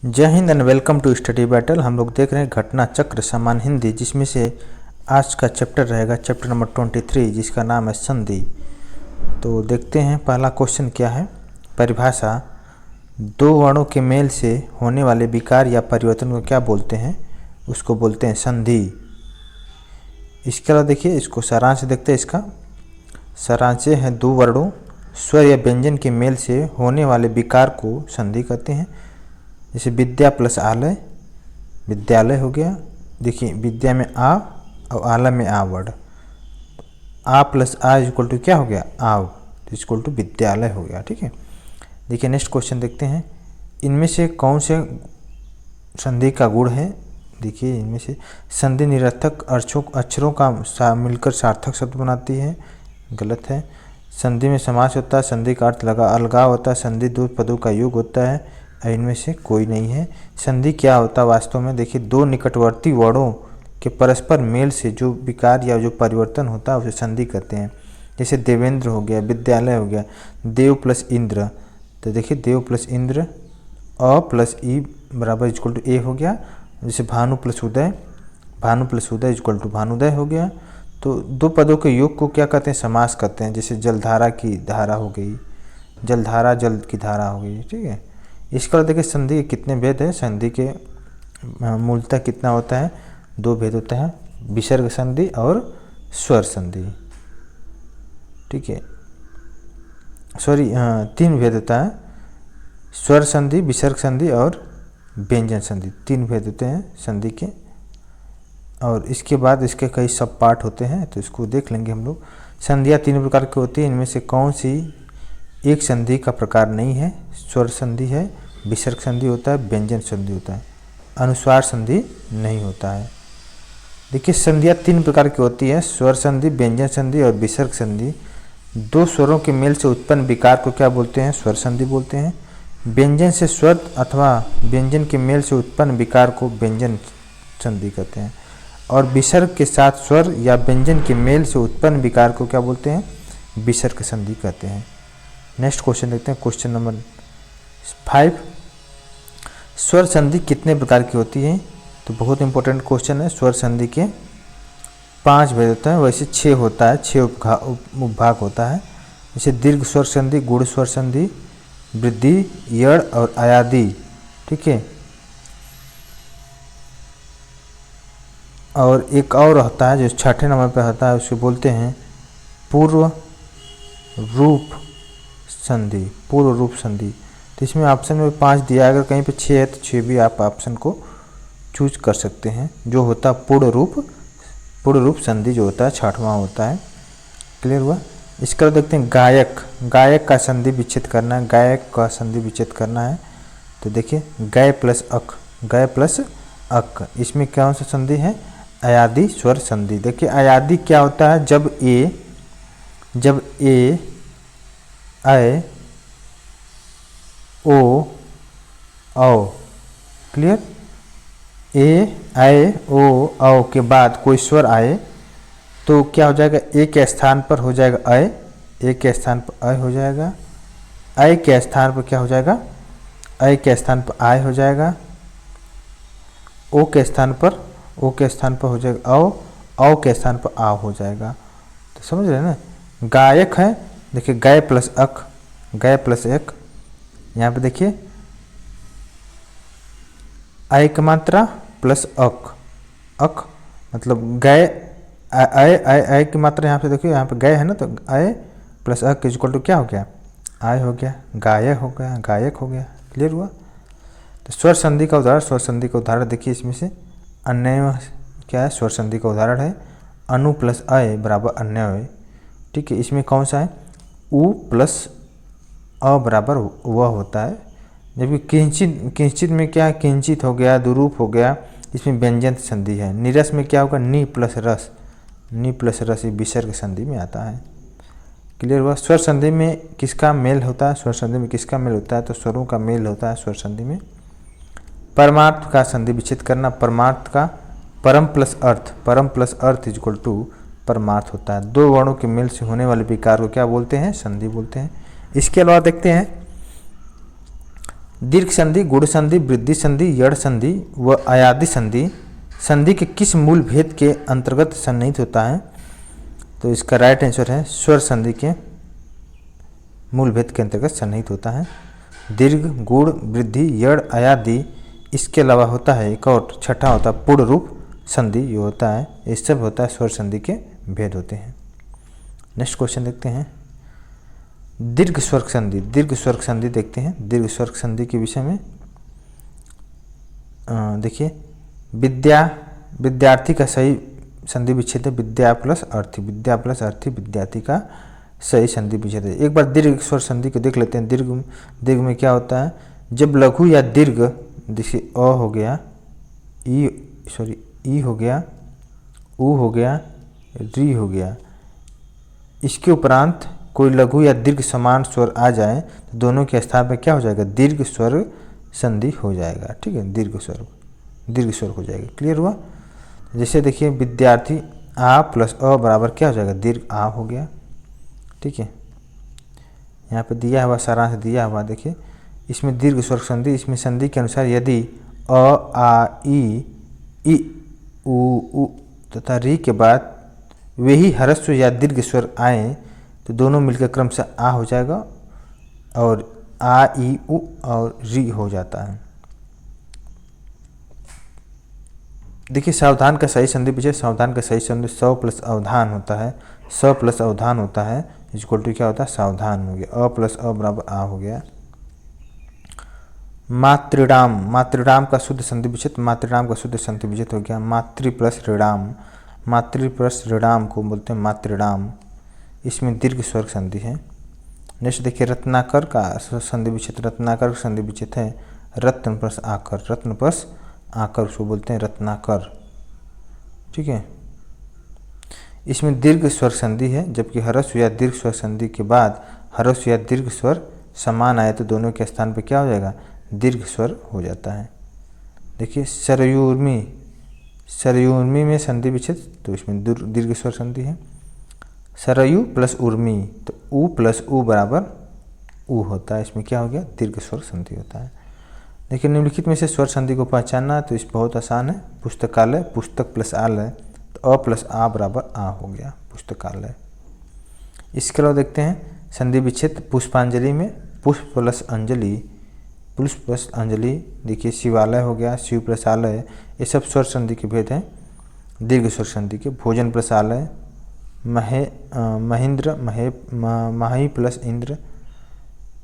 जय हिंद and welcome to study battle. हम लोग देख रहे हैं घटना चक्र सामान्य हिंदी, जिसमें से आज का चैप्टर रहेगा चैप्टर नंबर 23, जिसका नाम है संधि। तो देखते हैं पहला क्वेश्चन क्या है। परिभाषा: दो वर्णों के मेल से होने वाले विकार या परिवर्तन को क्या बोलते हैं? उसको बोलते हैं संधि। इसके अलावा देखिए, इसको सारांश देखते हैं। इसका सारांश है: दो वर्णों स्वर या व्यंजन के मेल से होने वाले विकार को संधि कहते हैं। जैसे विद्या प्लस आलय, विद्यालय हो गया। देखिए, विद्या में आ और आलय में आ वर्ड, आ प्लस आ इक्वल टू क्या हो गया? आव, इक्वल टू विद्यालय हो गया। ठीक है, देखिए नेक्स्ट क्वेश्चन देखते हैं। इनमें से कौन से संधि का गुण है? देखिए, इनमें से संधि निरर्थक अक्षरों का मिलकर सार्थक शब्द बनाती है, गलत है। संधि में समास होता है, संधि का अर्थ अलगाव होता है, संधि दो पदों का योग होता है, इनमें से कोई नहीं है। संधि क्या होता है वास्तव में? देखिए, दो निकटवर्ती वर्णों के परस्पर मेल से जो विकार या जो परिवर्तन होता है उसे संधि कहते हैं। जैसे देवेंद्र हो गया, विद्यालय हो गया, देव प्लस इंद्र। तो देखिए, देव प्लस इंद्र, अ प्लस ई बराबर इक्वल टू ए हो गया। जैसे भानु प्लस उदय, भानु प्लस उदय इक्वल टू भानुदय हो गया। तो दो पदों के योग को क्या कहते हैं? समास कहते हैं। जैसे जलधारा की धारा हो गई, जलधारा जल की धारा हो गई। ठीक है, इसके बाद देखिए संधि के कितने भेद है। संधि के मूलतः कितना होता है? दो भेद होता है, विसर्ग संधि और स्वर संधि। ठीक है, सॉरी, तीन भेद होता है, स्वर संधि, विसर्ग संधि और व्यंजन संधि। तीन भेद होते हैं संधि के, और इसके बाद इसके कई सब पार्ट होते हैं, तो इसको देख लेंगे हम लोग। संधियाँ तीन प्रकार की होती है, इनमें से कौन सी एक संधि का प्रकार नहीं है? स्वर संधि है, विसर्ग संधि होता है, व्यंजन संधि होता है, अनुस्वार संधि नहीं होता है। देखिए, संधियाँ तीन प्रकार की होती है, स्वर संधि, व्यंजन संधि और विसर्ग संधि। दो स्वरों के मेल से उत्पन्न विकार को क्या बोलते हैं? स्वर संधि बोलते हैं। व्यंजन से स्वर अथवा व्यंजन के मेल से उत्पन्न विकार को व्यंजन संधि कहते हैं। और विसर्ग के साथ स्वर या व्यंजन के मेल से उत्पन्न विकार को क्या बोलते हैं? विसर्ग संधि कहते हैं। नेक्स्ट क्वेश्चन देखते हैं, क्वेश्चन नंबर 5। स्वर संधि कितने प्रकार की होती है? तो बहुत इंपॉर्टेंट क्वेश्चन है। स्वर संधि के 5 भेद होता है, वैसे 6 होता है, 6 उपभाग होता है। जैसे दीर्घ स्वर संधि, गुण स्वर संधि, वृद्धि, यड़ और अयादि। ठीक है, और एक और होता है जो 6ठे नंबर पे होता है, उसको बोलते हैं पूर्व रूप संधि, पूर्व रूप संधि। तो इसमें ऑप्शन में 5 दिया है, अगर कहीं पे 6 है तो 6 भी आप ऑप्शन को चूज कर सकते हैं। जो होता है पूर्ण रूप संधि जो होता है 6वां होता है। क्लियर हुआ? इसका देखते हैं गायक का संधि विच्छेद करना है, गायक का संधि विच्छेद करना है। तो देखिए, गय प्लस अक, इसमें कौन सा संधि है? अयादि स्वर संधि। देखिए, अयादि क्या होता है? जब ए अय ओ औ, क्लियर, ए आए ओ औ के बाद कोई स्वर आए तो क्या हो जाएगा? ए के स्थान पर हो जाएगा अय, ए के स्थान पर अय हो जाएगा, अय के स्थान पर क्या हो जाएगा? अय के स्थान पर आय हो जाएगा, ओ के स्थान पर हो जाएगा औ के स्थान पर आ हो जाएगा। तो समझ रहे हैं ना? गायक है, देखिए गय प्लस एक, यहाँ पे देखिए अय की मात्रा प्लस अक मतलब गय, अय की मात्रा यहाँ पे देखिए, यहाँ पे गय है ना, तो अय प्लस अक इक्वल टू क्या हो गया? आय हो गया, गायक हो गया। क्लियर हुआ? तो स्वर संधि का उदाहरण, देखिए इसमें से अन्य क्या है? स्वर संधि का उदाहरण है अनु प्लस अय बराबर अन्य। ठीक है, इसमें कौन सा है? उ प्लस अ बराबर वह होता है। जबकि किंचित में क्या है? किंचित हो गया, दुरूप हो गया, इसमें व्यंजन संधि है। नीरस में क्या होगा? नी प्लस रस, ये विसर्ग संधि में आता है। क्लियर हुआ? स्वर संधि में किसका मेल होता है? तो स्वरों का मेल होता है स्वर संधि में। परमार्थ का संधि विच्छेद करना, परमार्थ का परम प्लस अर्थ इक्वल टू परमार्थ होता है। दो वर्णों के मेल से होने वाले विकार को क्या बोलते हैं? संधि बोलते हैं। इसके अलावा देखते हैं दीर्घ संधि, गुण संधि, वृद्धि संधि, यड़ संधि व अयादि संधि संधि के किस मूल भेद के अंतर्गत सन्निहित होता है? तो इसका राइट आंसर है स्वर संधि के मूल भेद के अंतर्गत सन्निहित होता है। दीर्घ, गुण, वृद्धि, यड़, अयादि, इसके अलावा होता है एक और छठा होता है पूर्ण रूप संधि, ये होता है, ये सब होता है स्वर संधि के भेद होते हैं। नेक्स्ट क्वेश्चन देखते हैं, दीर्घ स्वर संधि। दीर्घ स्वर संधि देखते हैं, दीर्घ स्वर संधि के विषय में देखिए, विद्यार्थी का सही संधि विच्छेद है विद्या प्लस अर्थी, विद्या प्लस अर्थी विद्यार्थी का सही संधि विच्छेद है। एक बार दीर्घ स्वर संधि को देख लेते हैं। दीर्घ में क्या होता है, जब लघु या दीर्घ, देखिए अ हो गया, ई हो गया, ऊ हो गया, री हो गया, इसके उपरांत कोई लघु या दीर्घ समान स्वर आ जाए तो दोनों के स्थान पर क्या हो जाएगा, दीर्घ स्वर संधि हो जाएगा। ठीक है, दीर्घ स्वर हो जाएगा। क्लियर हुआ? जैसे देखिए विद्यार्थी आ प्लस अ बराबर क्या हो जाएगा, दीर्घ आ हो गया। ठीक है, यहाँ पे दिया हुआ सारांश दिया हुआ, देखिए इसमें दीर्घ स्वर संधि, इसमें संधि के अनुसार यदि अ आ ई उ तथा री के बाद वे ही ह्रस्व या दीर्घ स्वर आए तो दोनों मिलकर क्रमशः आ हो जाएगा और आ ई उ और री हो जाता है। देखिए सावधान का सही संधि विच्छेद, सावधान का सही संधि स प्लस अवधान होता है, स प्लस अवधान होता है, इक्वल टू क्या होता है, सावधान हो गया। अ प्लस अ बराबर आ हो गया। मातृडाम, मातृडाम का शुद्ध संधि विच्छेद, मातृडाम का शुद्ध संधि विच्छेद हो गया मातृ प्लस ऋणाम, मातृ प्लस ऋणाम को बोलते हैं मातृडाम, इसमें दीर्घ स्वर संधि है। नेक्स्ट देखिए रत्नाकर का संधि विच्छेद, रत्नाकर का संधि विच्छेद है रत्न प्लस आकर, रत्न प्लस आकर उसको बोलते हैं रत्नाकर। ठीक है, इसमें दीर्घ स्वर संधि है, जबकि ह्रस्व या दीर्घ स्वर संधि के बाद ह्रस्व या दीर्घ स्वर समान आए तो दोनों के स्थान पर क्या हो जाएगा, दीर्घ स्वर हो जाता है। देखिए सरयुर्मी, सरयुर्मी में संधि विच्छेद तो इसमें दीर्घ स्वर संधि है। सरयु प्लस उर्मी तो उ प्लस उ बराबर उ होता है, इसमें क्या हो गया, दीर्घ स्वर संधि होता है। देखिए निम्नलिखित में से स्वर संधि को पहचानना तो इस बहुत आसान है। पुस्तकालय, पुस्तक प्लस आलय तो अ प्लस आ बराबर आ हो गया पुस्तकालय। इसके अलावा देखते हैं संधि विच्छेद पुष्पांजलि में, पुष्प प्लस अंजलि, पुष्प प्लस अंजलि, देखिए शिवालय हो गया, शिव प्लस आलय, ये सब स्वर संधि के भेद हैं दीर्घ स्वर संधि के। भोजन प्लस आलय, महेंद्र माही प्लस इंद्र।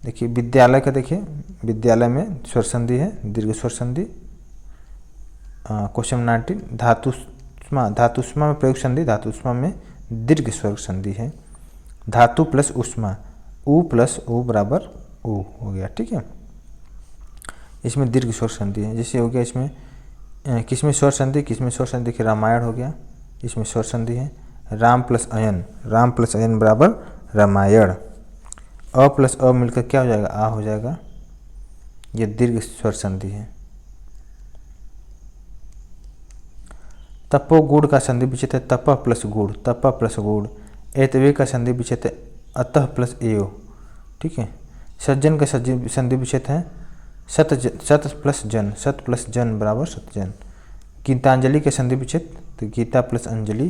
देखिए विद्यालय का, देखिए विद्यालय में स्वर संधि है दीर्घ स्वर संधि। क्वेश्चन 19 धातुष्मा, धातुष्मा में प्रयोग संधि, धातुष्मा में दीर्घ स्वर संधि है। धातु प्लस उष्मा, उ प्लस उ बराबर उ हो गया। ठीक है, इसमें दीर्घ स्वर संधि है। जैसे हो गया इसमें किसमें स्वर संधि, किसमें स्वर संधि, देखिए रामायण हो गया, इसमें स्वर संधि है। राम प्लस अयन, राम प्लस अयन बराबर रामायण। अ प्लस अ मिलकर क्या हो जाएगा, आ हो जाएगा, ये दीर्घ स्वर संधि है। तपो गुड़ का संधि विच्छेद है तप प्लस गुड़, तप प्लस गुड़। एतवे का संधि विच्छेद है अतः प्लस एव। ठीक है, सज्जन का संधि विच्छेद है सत प्लस जन, सत प्लस जन बराबर सतजन। गीतांजलि के संधि विच्छेद तो गीता प्लस अंजलि,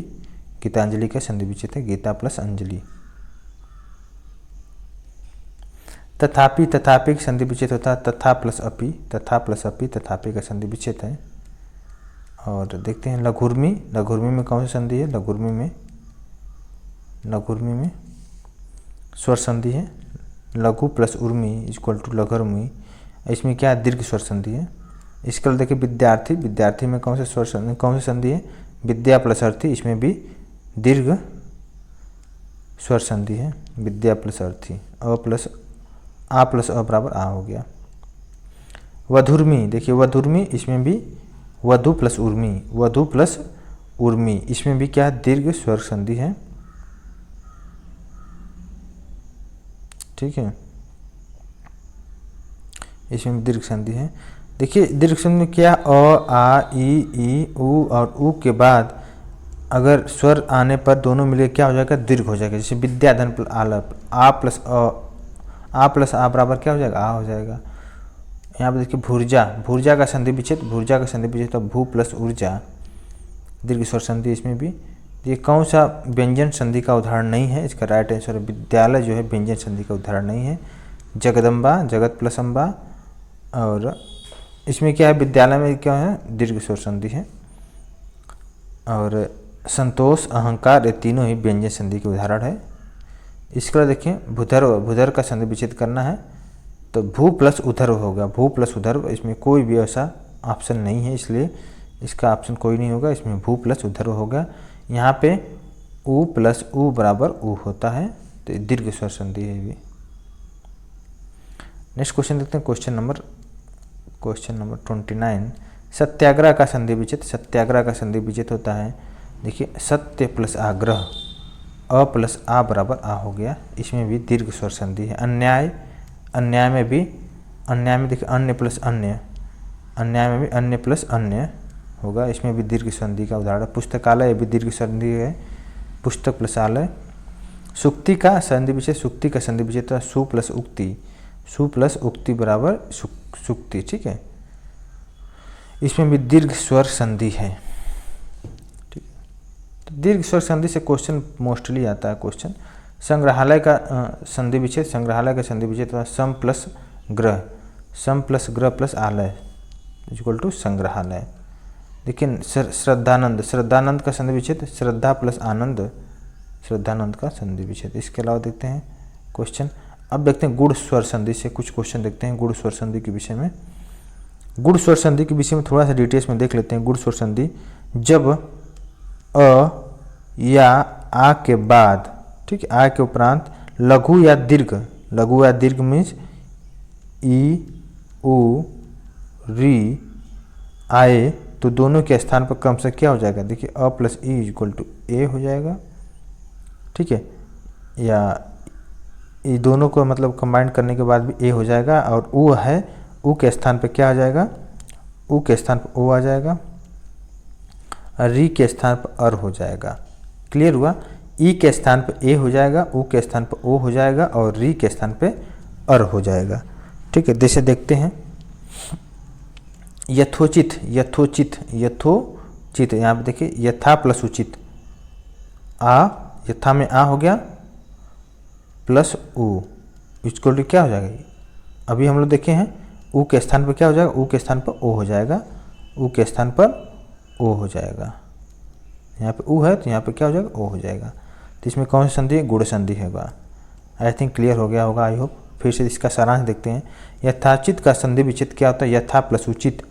गीतांजलि का संधि विच्छेद है गीता प्लस अंजलि। तथापि, तथापि का संधि विच्छेद होता है तथा प्लस अपि, तथा प्लस अपि, तथापि का संधि विच्छेद है। और देखते हैं लघुर्मी, लघुर्मी में कौन सी संधि है, लघुर्मी में स्वर संधि है, लघु प्लस उर्मी इक्वल टू लघुर्मी, इसमें क्या है, दीर्घ स्वर संधि है। इसके लिए देखिए विद्यार्थी, विद्यार्थी में कौन से स्वर संधि, कौन सी संधि है, विद्या प्लस अर्थी, इसमें भी दीर्घ स्वर संधि है विद्या प्लस अर्थी। अ प्लस आ प्लस अ बराबर आ हो गया। वधुर्मी, देखिए वधुर्मी, इसमें भी वधु प्लस उर्मी, वधु प्लस उर्मी, इसमें भी क्या दीर्घ स्वर संधि है। ठीक है, इसमें दीर्घ संधि है। देखिए दीर्घ संधि में क्या, अ आ ई उ और उ के बाद अगर स्वर आने पर दोनों मिले क्या हो जाएगा, दीर्घ हो जाएगा। जैसे विद्याधन प्लस आलप, आ प्लस आ बराबर क्या हो जाएगा, आ हो जाएगा। यहाँ पे देखिए भूर्जा, भूर्जा का संधि विच्छेद, भूर्जा का संधि विच्छेद तो भू प्लस ऊर्जा, दीर्घ स्वर संधि इसमें भी। ये कौन सा व्यंजन संधि का उदाहरण नहीं है, इसका राइट आंसर विद्यालय जो है व्यंजन संधि का उदाहरण नहीं है। जगदम्बा, जगत प्लस अम्बा, और इसमें क्या है विद्यालय में क्या है दीर्घ स्वर संधि है। और संतोष, अहंकार, ये तीनों ही व्यंजन संधि के उदाहरण है। इसके बाद देखिए भूधर्व, भूधर्व का संधि विच्छेद करना है तो भू प्लस उधर्व होगा, भू प्लस उधर्व, इसमें कोई भी ऐसा ऑप्शन नहीं है, इसलिए इसका ऑप्शन कोई नहीं होगा, इसमें भू प्लस उधर्व होगा। यहाँ पे उ प्लस उ बराबर उ होता है, तो दीर्घ स्वर संधि है ये। नेक्स्ट क्वेश्चन देखते हैं, क्वेश्चन नंबर 29। सत्याग्रह का संधि विच्छेद, सत्याग्रह का संधि विच्छेद होता है, देखिए सत्य प्लस आग्रह, अ प्लस आ बराबर आ हो गया, इसमें भी दीर्घ स्वर संधि है। अन्याय, अन्याय में भी, अन्याय में देखिए अन्य प्लस अन्य, अन्याय में भी अन्य प्लस अन्य होगा, इसमें भी दीर्घ संधि का उदाहरण। पुस्तकालय भी दीर्घ संधि है, पुस्तक प्लस आलय। सुक्ति का संधि विच्छेद, सुक्ति का संधि विच्छेद था सु प्लस उक्ति, सु प्लस उक्ति बराबर सुक्ति, ठीक है। इसमें भी दीर्घ स्वर संधि है, ठीक है। तो दीर्घ स्वर संधि से क्वेश्चन मोस्टली आता है क्वेश्चन। संग्रहालय का संधि विच्छेद, संग्रहालय का संधि विच्छेद था सम प्लस ग्रह, सम प्लस ग्रह प्लस आलय इक्वल टू संग्रहालय। लेकिन श्रद्धानंद, श्रद्धानंद का संधि विच्छेद श्रद्धा प्लस आनंद, श्रद्धानंद का संधि विच्छेद। इसके अलावा देखते हैं क्वेश्चन, अब देखते हैं गुण स्वर संधि से कुछ क्वेश्चन देखते हैं गुण स्वर संधि के विषय में। गुण स्वर संधि के विषय में थोड़ा सा डिटेल्स में देख लेते हैं। गुण स्वर संधि जब अ या आ के बाद, ठीक है, आ के उपरांत लघु या दीर्घ, लघु या दीर्घ मीन्स ई उ री आए तो दोनों के स्थान पर क्रमशः क्या हो जाएगा, देखिए अ प्लस ई इक्वल टू ए हो जाएगा, ठीक है, या ये दोनों को मतलब कंबाइन करने के बाद भी ए हो जाएगा। और उ है, उ के स्थान पर क्या आ जाएगा, उ के स्थान पर ओ आ जाएगा, री के स्थान पर अर हो जाएगा। क्लियर हुआ, ई के स्थान पर ए हो जाएगा, उ के स्थान पर ओ हो जाएगा और री के स्थान पे अर हो जाएगा, ठीक है। जैसे देखते हैं यथोचित, यथोचित, यथोचित, यहाँ पे देखिए यथा प्लस उचित, आ यथा में आ हो गया प्लस उ इक्वल टू क्या हो जाएगा, अभी हम लोग देखे हैं उ के स्थान पर क्या हो जाएगा, उ के स्थान पर ओ हो जाएगा, उ के स्थान पर ओ हो जाएगा। यहाँ पे उ है तो यहाँ पे क्या हो जाएगा, ओ हो जाएगा। तो इसमें कौन सी संधि है, गुण संधि होगा। आई थिंक क्लियर हो गया होगा, आई होप। फिर से इसका सारांश देखते हैं। यथाचित का संधि विच्छेद क्या होता है, यथा प्लस उचित,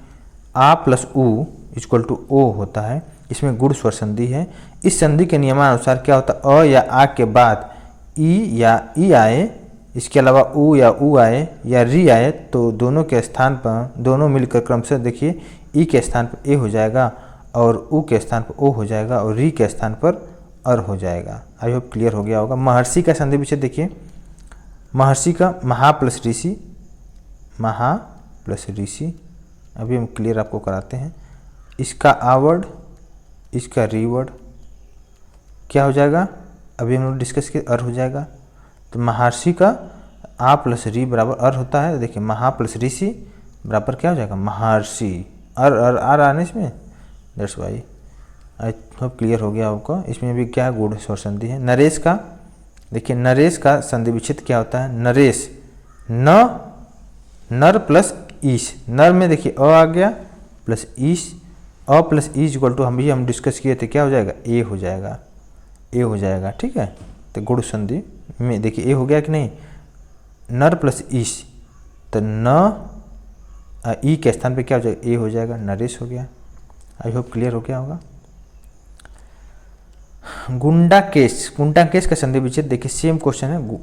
आ प्लस उ इक्वल टू ओ होता है, इसमें गुण स्वर संधि है। इस संधि के नियमानुसार क्या होता है, अ या आ के बाद ई या ई आए, इसके अलावा उ या उ आए या री आए तो दोनों के स्थान पर, दोनों मिलकर क्रमशः देखिए ई के स्थान पर ए हो जाएगा और उ के स्थान पर ओ हो जाएगा और री के स्थान पर अर हो जाएगा। आई होप क्लियर हो गया होगा। महर्षि का संधि विच्छेद देखिए, महर्षि का महा प्लस ऋषि, महा प्लस ऋषि, अभी हम क्लियर आपको कराते हैं। इसका आवर्ड, इसका रीवर्ड क्या हो जाएगा, अभी हम लोग डिस्कस किए, अर हो जाएगा। तो महर्षि का आ प्लस री बराबर अर होता है, देखिए महा प्लस ऋषि बराबर क्या हो जाएगा, महर्षि, अर अर आर आने इसमें, that's why. I hope clear हो गया आपको। इसमें भी क्या गुण स्वर संधि है। नरेश का देखिए, नरेश का संधि विच्छेद क्या होता है, नरेश, न नर प्लस ईश, नर में देखिए अ आ गया प्लस ईश, अ प्लस ईश इक्वल टू हम डिस्कस किए थे क्या हो जाएगा, ए हो जाएगा, ए हो जाएगा, ठीक है। तो गुण संधि में देखिए ए हो गया कि नहीं, नर प्लस ईश, तो न ई के स्थान पे क्या हो जाएगा, ए हो जाएगा, नरेश हो गया। आई होप क्लियर हो गया होगा। गुंडाकेश, गुंडाकेश का संधि विच्छेद देखिए सेम क्वेश्चन है,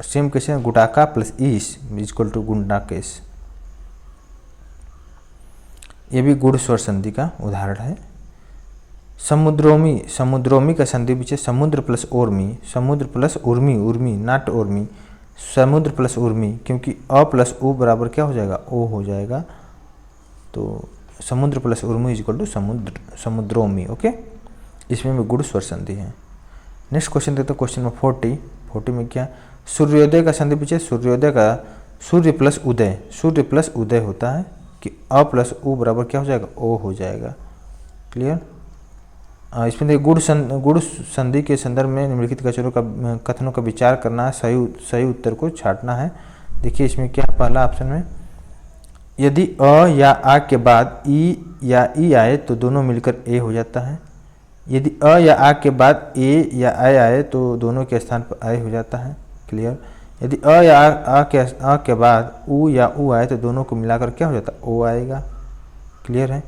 सेम क्वेश्चन है, गुटाका प्लस ईश इक्वल टू गुंडाकेश, ये भी गुण स्वर संधि का उदाहरण है। समुद्रोमी, समुद्रोमी का संधि विच्छेद समुद्र प्लस ओर्मी, समुद्र प्लस उर्मी, उर्मी नॉट ओर्मी, समुद्र प्लस उर्मी, क्योंकि अ प्लस उ बराबर क्या हो जाएगा, ओ हो जाएगा। तो समुद्र प्लस उर्मी इक्वल टू समुद्र, समुद्रोमी, ओके। इसमें भी गुण स्वर संधि है। नेक्स्ट क्वेश्चन देखते हैं, क्वेश्चन नंबर 40 में क्या, सूर्योदय का संधि विच्छेद, सूर्योदय का सूर्य प्लस उदय, सूर्य प्लस उदय होता है कि अ प्लस उ बराबर क्या हो जाएगा, ओ हो जाएगा। क्लियर। इसमें देखिए गुण संधि के संदर्भ में निम्नलिखित कथनों का विचार करना है, सही उत्तर को छांटना है। देखिए इसमें क्या पहला ऑप्शन में, यदि अ या आ के बाद ई या ई आए तो दोनों मिलकर ए हो जाता है। यदि अ या आ के बाद ए या आई आए तो दोनों के स्थान पर आई हो जाता है। क्लियर। यदि अ या आ के बाद उ या उ आए तो दोनों को मिलाकर क्या हो जाता है, ओ आएगा। क्लियर है।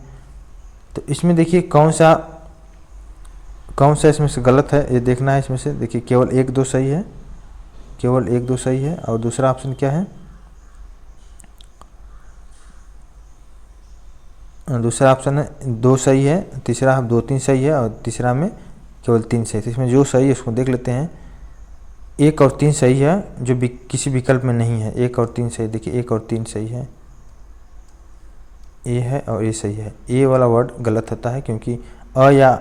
तो इसमें देखिए कौन सा इसमें से गलत है ये देखना है। इसमें से देखिए केवल 1 2 सही है, केवल 1 2 सही है। और दूसरा ऑप्शन क्या है, दूसरा ऑप्शन है 2 सही है, तीसरा 2 3 सही है और तीसरा में केवल 3 सही है। तो इसमें जो सही है उसको देख लेते हैं। 1 और 3 सही है जो भी किसी विकल्प में नहीं है। 1 और 3 सही, देखिए 1 और 3 सही है, ए है और ए सही है। ए वाला वर्ड गलत होता है क्योंकि अ या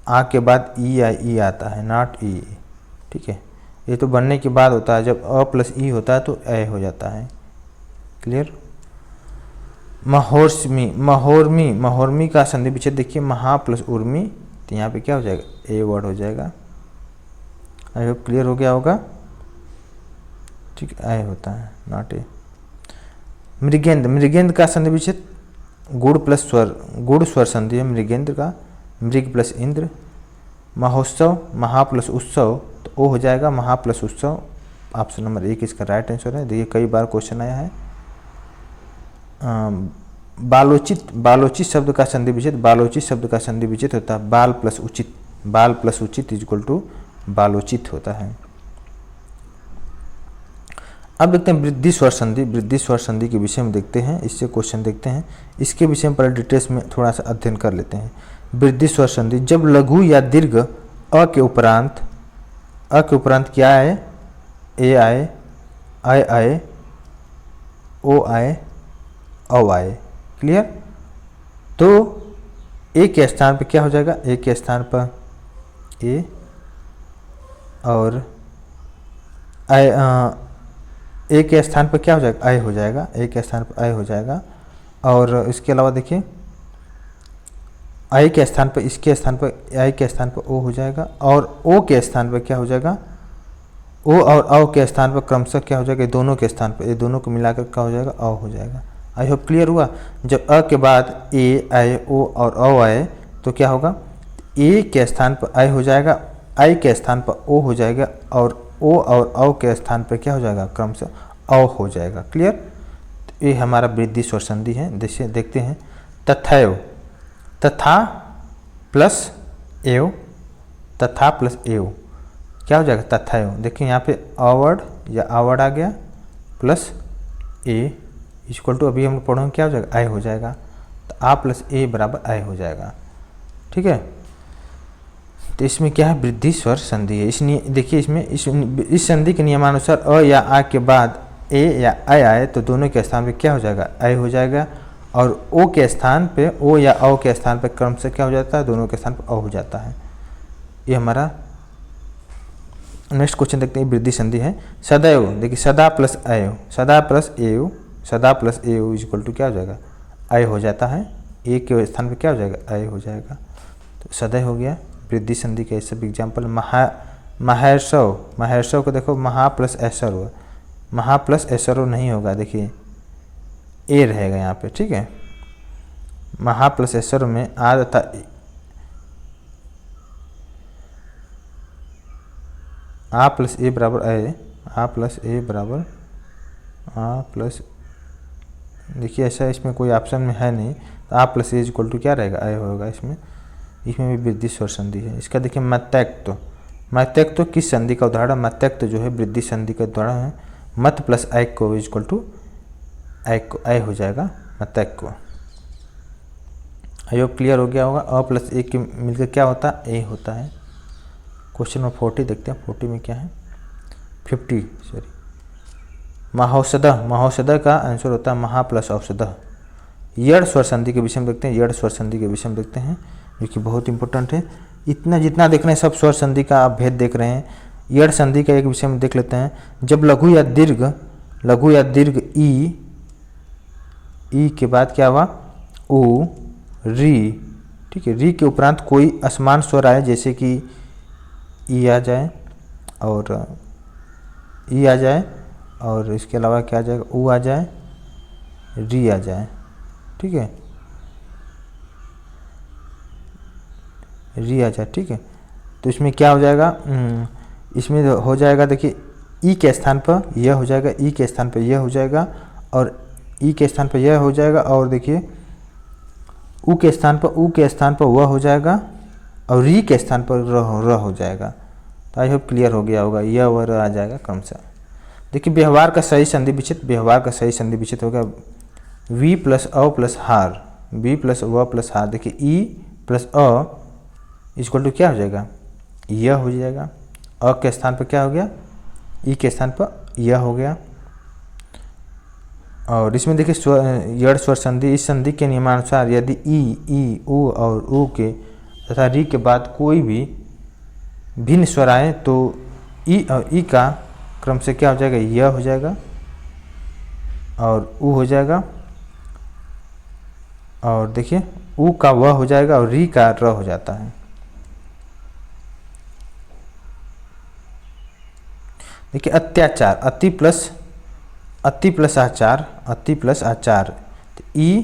आ के बाद ई या ई आता है, नॉट ई। ठीक है। ये तो बनने के बाद होता है, जब अ प्लस ई होता है तो ए हो जाता है। क्लियर। महोर्मी, महोर्मी का संधि विच्छेद देखिए, महा प्लस उर्मी, तो यहाँ पे क्या हो जाएगा, ए वर्ड हो जाएगा। आई होप क्लियर हो गया होगा। ठीक है, ए होता है नॉट ए। मृगेंद्र का संधि विच्छेद गुड़ प्लस स्वर, गुड़ स्वर संधि है मृगेंद्र का, मृग प्लस इंद्र। महोत्सव, महा प्लस उत्सव, तो ओ हो जाएगा महा प्लस उत्सव। ऑप्शन नंबर 1 इसका राइट आंसर है। देखिए कई बार क्वेश्चन आया है। बालोचित शब्द का संधि विच्छेद, बालोचित शब्द का संधि विच्छेद होता है बाल प्लस उचित, बाल प्लस उचित इज इक्वल टू बालोचित होता है। अब देखते हैं वृद्धि स्वर संधि, वृद्धि स्वर संधि के विषय में देखते हैं, इससे क्वेश्चन देखते हैं। इसके विषय में पहले डिटेल्स में थोड़ा सा अध्ययन कर लेते हैं। वृद्धि स्वर संधि, जब लघु या दीर्घ अ के उपरांत क्या आए, ए आए, आई आए, ओ आए, औ आए। क्लियर। तो ए के स्थान पर क्या हो जाएगा, ए के स्थान पर ए और ए के स्थान पर क्या हो जाएगा, आई हो जाएगा, ए के स्थान पर आई हो जाएगा। और इसके अलावा देखिए आई के स्थान पर, इसके स्थान पर, आई के स्थान पर ओ हो जाएगा और ओ के स्थान पर क्या हो जाएगा, ओ और औ के स्थान पर क्रमशः क्या हो जाएगा, दोनों के स्थान पर, ये दोनों को मिलाकर क्या हो जाएगा, औ हो जाएगा। आई होप क्लियर हुआ। जब अ के बाद ए आए, ओ और औ आए तो क्या होगा, ए के स्थान पर आई हो जाएगा, आई के स्थान पर ओ हो जाएगा और ओ और औ के स्थान पर क्या हो जाएगा, क्रमशः औ हो जाएगा। क्लियर। तो ये हमारा वृद्धि स्वर संधि है। जैसे देखते हैं तथैव, तथा प्लस एव, तथा प्लस एव क्या हो जाएगा, तथैव। देखिए यहाँ पे अवर्ड या अवर्ड आ गया प्लस ए इक्वल टू, अभी हम पढ़ेंगे क्या हो जाएगा, आई हो जाएगा। तो आ प्लस ए बराबर आई हो जाएगा। ठीक है। तो इसमें क्या है, वृद्धि स्वर संधि है। इसलिए देखिए इसमें इस संधि के नियमानुसार अ या आ के बाद ए या आई आए तो दोनों के स्थान पे क्या हो जाएगा, आई हो जाएगा। और ओ के स्थान पे, ओ या औ के स्थान पे क्रम से क्या हो जाता है, दोनों के स्थान पे औ हो जाता है। ये हमारा नेक्स्ट क्वेश्चन देखते हैं, वृद्धि संधि है। सदैव, देखिए सदा प्लस एव, सदा प्लस एव, सदा प्लस एव इज इक्वल टू क्या हो जाएगा, आई हो जाता है। ए के स्थान पे क्या हो जाएगा, आई हो जाएगा। तो सदैव हो गया वृद्धि संधि के सब एग्जाम्पल। महेश्व, महेश्व को देखो महा प्लस ऐश्वर्य, महा प्लस ऐश्वर्य नहीं होगा, देखिए ए रहेगा यहाँ पे। ठीक है। महा प्लस ऐश्वर्य में आ तथा आ प्लस ए बराबर ए, आ प्लस ए बराबर आ प्लस, देखिए ऐसा इसमें कोई ऑप्शन में है नहीं, तो आ प्लस ए इक्वल टू क्या रहेगा, आई होगा। इसमें भी वृद्धि स्वर संधि है। इसका देखिए मत्यक्तो, मत्यक्तो किस संधि का उदाहरण, मत्यक्तो जो है वृद्धि संधि का उदाहरण है। मत प्लस ऐक को इक्वल टू आई हो जाएगा मत्यक को। आई होप क्लियर हो गया होगा। अ प्लस ए के मिलकर क्या होता है, ए होता है। क्वेश्चन नंबर 40 देखते हैं, 40 में क्या है, 50 सॉरी। महौषधः, महौषधः का आंसर होता है महा प्लस औषधः। यड़ स्वर संधि के विषय में देखते हैं, यड़ स्वर संधि के विषय में देखते हैं, जो कि बहुत इंपॉर्टेंट है। इतना जितना देख रहे हैं सब स्वर संधि का आप भेद देख रहे हैं। यड़ संधि का एक विषय में देख लेते हैं। जब लघु या दीर्घ लघु या दीर्घ ई, ई के बाद क्या हुआ ऊ, री, ठीक है। री के उपरांत कोई असमान स्वर आए, जैसे कि ई आ जाए और ई आ जाए, और इसके अलावा क्या आ जाएगा, ऊ आ जाए, री आ जाए, ठीक है, री आ जाए, ठीक है। तो इसमें क्या हो जाएगा, इसमें हो जाएगा, देखिए ई के स्थान पर यह हो जाएगा, ई के स्थान पर यह हो जाएगा, और ई के स्थान पर यह हो जाएगा, और देखिए ऊ के स्थान पर वह हो जाएगा, और री के स्थान पर र हो जाएगा। तो आई होप क्लियर हो गया होगा, यह व र आ जाएगा क्रम से। देखिए व्यवहार का सही संधि विच्छेद, व्यवहार का सही संधि विच्छेद होगा वी प्लस अ प्लस हार, वी प्लस व प्लस हार। देखिए ई प्लस अ इक्वल टू क्या हो जाएगा, यह हो जाएगा। अ के स्थान पर क्या हो गया, ई के स्थान पर यह हो गया। और इसमें देखिए यड़ स्वर संधि, इस संधि के नियमानुसार यदि ई, ऊ और ऊ के तथा री के बाद कोई भी भिन्न स्वर आए तो ई और ई का क्रम से क्या हो जाएगा, यह हो जाएगा और ऊ हो जाएगा, और देखिए ऊ का वह हो जाएगा और री का र हो जाता है। देखिए अत्याचार, अति प्लस आचार, अति प्लस आचार, तो ई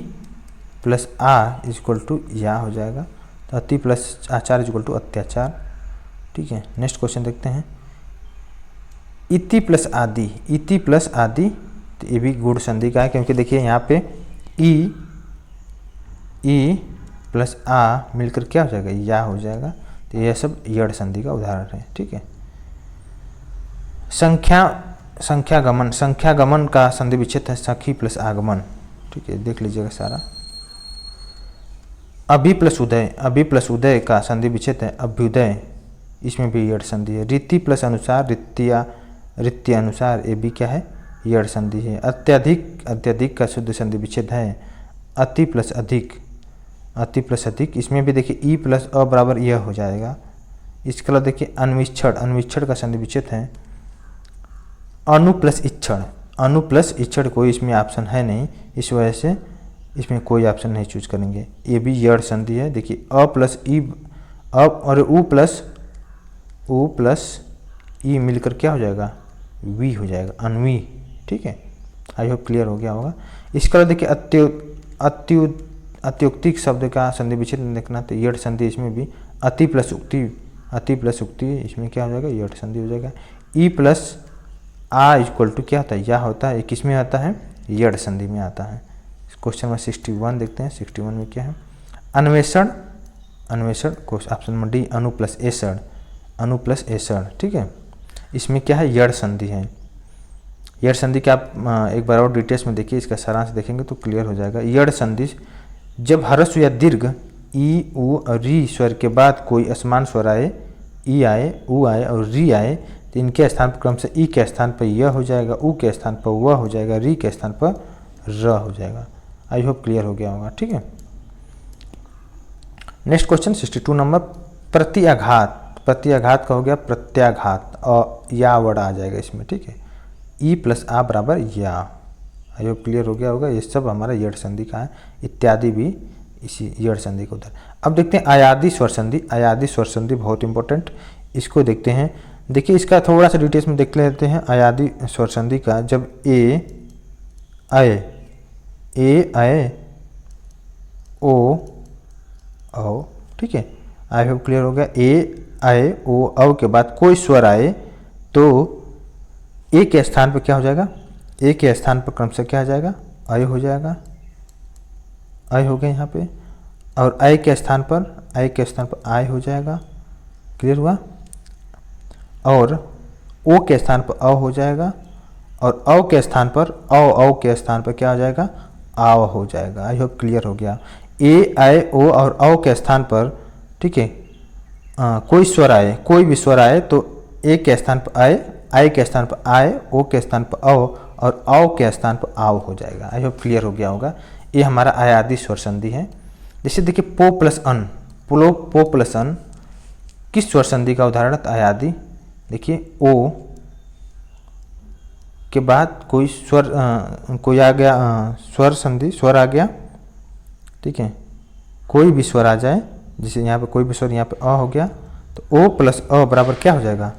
प्लस आ इक्वल टू या हो जाएगा। तो अति प्लस आचार इक्वल टू अत्याचार, ठीक है। नेक्स्ट क्वेश्चन देखते हैं, इति प्लस आदि, इति प्लस आदि, तो ये भी गुण संधि का है, क्योंकि देखिए यहाँ पे ई प्लस आ मिलकर क्या हो जाएगा, या हो जाएगा। तो यह सब यड़ संधि का उदाहरण है, ठीक है। संख्यागमन, संख्यागमन का संधि विच्छेद है सखी प्लस आगमन, ठीक है, देख लीजिएगा सारा। अभि प्लस उदय, अभि प्लस उदय का संधि विच्छेद है अभ्युदय, इसमें भी यड़ संधि है। रीति प्लस अनुसार, रीत्य अनुसार, ये भी क्या है, यड़ संधि है। अत्यधिक, अत्यधिक का शुद्ध संधि विच्छेद है अति प्लस अधिक, अति प्लस अधिक, इसमें भी देखिए ई प्लस अ बराबर यह हो जाएगा। इसके अलावा देखिए अन्विक्षण, अन्विक्षण का संधि विच्छेद है अनु प्लस इक्षण, अनु प्लस इक्षण कोई इसमें ऑप्शन है नहीं, इस वजह से इसमें कोई ऑप्शन नहीं चूज करेंगे। ये भी यड़ संधि है। देखिए अ प्लस ई, अ और ऊ प्लस ई मिलकर क्या हो जाएगा, वी हो जाएगा, अनवी, ठीक है। आई होप क्लियर हो गया होगा। इसके अलावा देखिए अत्युक्तिक शब्द का संधि विच्छेद देखना, तो यड़ संधि इसमें भी अति प्लस उक्ति, अति प्लस उक्ति, इसमें क्या हो जाएगा, यड़ संधि हो जाएगा। ई प्लस आ इक्वल टू क्या होता है, या होता है, ये किस में आता है, यड़ संधि में आता है। क्वेश्चन नंबर 61 देखते हैं, 61 में क्या है, अन्वेषण, अन्वेषण ऑप्शन नंबर डी अनु प्लस एषण, अनु प्लस एषण, ठीक है। इसमें क्या है, यड़ संधि है। यड़ संधि के आप एक बार और डिटेल्स में देखिए, इसका सारांश देखेंगे तो क्लियर हो जाएगा। यड़ संधि जब ह्रस्व या दीर्घ ई, ऊ और री स्वर के बाद कोई असमान स्वर आए, ई आए, ऊ आए और री आए, तो इनके स्थान पर क्रम से ई के स्थान पर यह हो जाएगा, ऊ के स्थान पर वह हो जाएगा, री के स्थान पर र हो जाएगा। आई होप क्लियर हो गया होगा, ठीक है। नेक्स्ट क्वेश्चन 62 नंबर, प्रत्याघात, प्रत्याघात का हो गया प्रत्याघात, और या वर्ड आ जाएगा इसमें, ठीक है। ई प्लस आ बराबर या, आई होप क्लियर हो गया होगा। ये सब हमारा यड़ संधि का है, इत्यादि भी इसी यड़ संधि को उधर। अब देखते हैं आयादी स्वर संधि, आयादी स्वर संधि बहुत इंपॉर्टेंट, इसको देखते हैं। देखिए इसका थोड़ा सा डिटेल्स में देख लेते हैं आयादी स्वर संधि का। जब ए आए ओ औ, ठीक है, आई होप क्लियर हो गया। ए आए ओ औ के बाद कोई स्वर आए तो ए के स्थान पर क्या हो जाएगा, ए के स्थान पर क्रम से क्या आ जाएगा, अय हो जाएगा, अय हो गया यहाँ पे, और अय के स्थान पर, अय के स्थान पर आय हो जाएगा, क्लियर हुआ। और ओ के स्थान पर अ हो जाएगा, और औ के स्थान पर, औ के स्थान पर क्या हो जाएगा, आव हो जाएगा। आई होप क्लियर हो गया। ए आए ओ और औ के स्थान पर, ठीक है, कोई स्वर आए, कोई भी स्वर आए तो ए के स्थान पर आए, आई के स्थान पर आए, ओ के स्थान पर औ और औ के स्थान पर आव हो जाएगा। आई होप क्लियर हो गया होगा। ये हमारा आयादी स्वर संधि है। जैसे देखिए पो प्लस अन, पो प्लस अन किस स्वर संधि का उदाहरण है, आयादी। देखिए ओ के बाद कोई स्वर कोई आ गया, स्वर संधि, स्वर आ गया, ठीक है, कोई भी स्वर आ जाए, जैसे यहाँ पे कोई भी स्वर, यहाँ पे अ हो गया, तो ओ प्लस अ बराबर क्या हो जाएगा,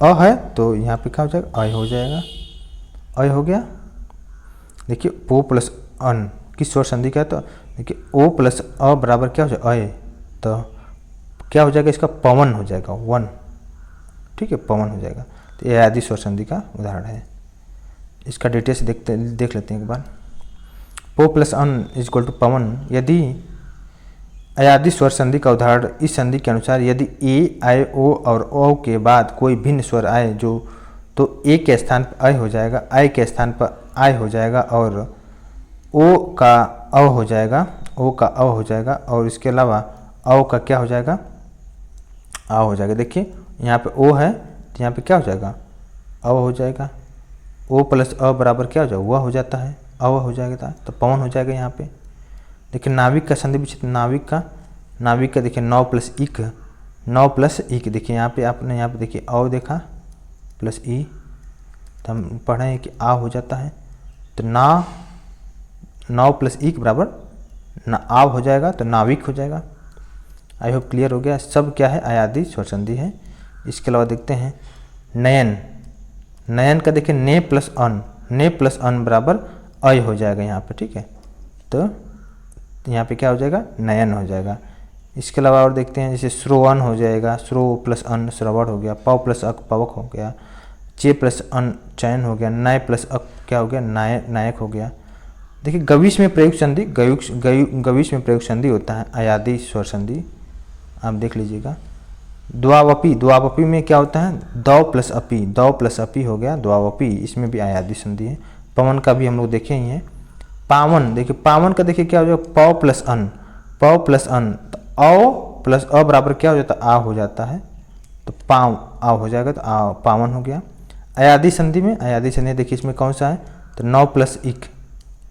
अ है तो यहाँ पे क्या हो जाएगा, अय हो जाएगा, अय हो गया। देखिए ओ प्लस अन किस स्वर संधि का है, तो देखिए ओ प्लस अ बराबर क्या हो जाएगा, अय, तो क्या हो जाएगा, इसका पवन हो जाएगा, वन, ठीक है, पवन हो जाएगा। तो ये आदि स्वर संधि का उदाहरण है। इसका डिटेल्स देख लेते हैं एक बार। पो प्लस अन इज इक्वल टू पवन। यदि अयादि स्वर संधि का उदाहरण इस संधि के अनुसार यदि ए, आई, ओ और ओ के बाद कोई भिन्न स्वर आए जो, तो ए के स्थान पर अय हो जाएगा, आई के स्थान पर आय हो जाएगा और ओ का अ हो जाएगा, ओ का अ हो जाएगा और इसके अलावा अ का क्या हो जाएगा, आ हो जाएगा। देखिए यहाँ पे ओ है तो यहाँ पे क्या हो जाएगा, अ हो जाएगा, ओ प्लस अ बराबर क्या हो जाएगा, वह हो जाता है, अ हो जाएगा, तो पवन हो जाएगा यहाँ पे। देखिए नाविक का संधि विच्छेद, नाविक का देखिए 9 प्लस इक, 9 प्लस इक, देखिए यहाँ पे आपने यहाँ पे देखिए अ देखा प्लस ई, तो हम पढ़े हैं कि आ हो जाता है, तो ना 9 प्लस इक बराबर ना आव हो जाएगा, तो नाविक हो जाएगा। आई होप क्लियर हो गया। सब क्या है, अयादि स्वर संधि है। इसके अलावा देखते हैं नयन। नयन का देखिए ने प्लस अन बराबर अय हो जाएगा यहाँ पे, ठीक है, तो यहाँ पे क्या हो जाएगा, नयन हो जाएगा। इसके अलावा और देखते हैं जैसे श्रोवन हो जाएगा, श्रो प्लस अन श्रवण हो गया, पव प्लस अक पवक हो गया, चे प्लस अन चयन हो गया, नय प्लस अक क्या हो गया, नायक हो गया। देखिए गविश में प्रयुक्त संधि, गविश में प्रयुक्त संधि होता है अयादि स्वर संधि, आप देख लीजिएगा। द्वावपी में क्या होता है, दौ प्लस अपी हो गया द्वावपी, इसमें भी अयादि संधि है। पवन का भी हम लोग देखे ही हैं। पावन, देखिए पावन का देखिए क्या हो जाएगा, पौ प्लस अन, तो औ प्लस अ बराबर क्या हो जाता है, आ हो जाता है, तो पाव आ हो जाएगा, तो आ पावन हो गया। अयादि संधि में, देखिए इसमें कौन सा है, तो 9 प्लस इक,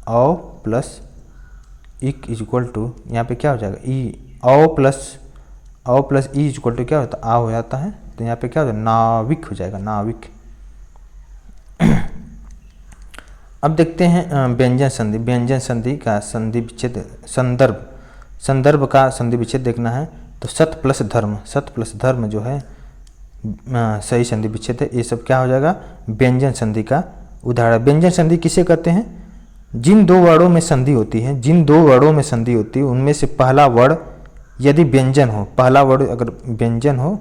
औ प्लस इक इज इक्वल टू यहाँ पे क्या हो जाएगा, ई, औ प्लस ई इज इक्वल टू क्या होता है, आ हो जाता है, तो यहाँ पे क्या हो जाएगा, नाविक हो जाएगा, नाविक। अब देखते हैं व्यंजन संधि का संधि विच्छेद, संदर्भ का संधि विच्छेद देखना है, तो सत प्लस धर्म जो है सही संधि विच्छेद है। ये सब क्या हो जाएगा, व्यंजन संधि का उदाहरण। व्यंजन संधि किसे कहते हैं, जिन दो वर्णों में संधि होती है, उनमें से पहला वर्ण यदि व्यंजन हो, पहला वर्ण अगर व्यंजन हो,